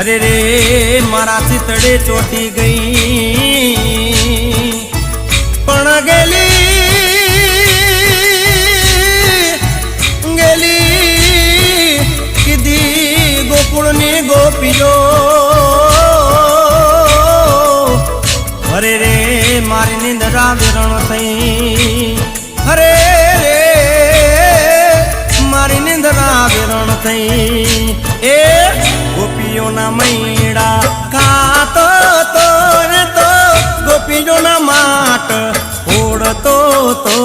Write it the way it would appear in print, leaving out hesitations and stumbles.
अरे रे मारा चितड़े चोटी गई पण गेली गेली कीधी गोकुळनी गोपीओ अरे रे मारी निंदरा विरण थई अरे रे मारी निंदरा विरण थई ए गोपीओ ना मैड़ा खातो तो रे तो गोपीओ ना माट ओढ़तो तो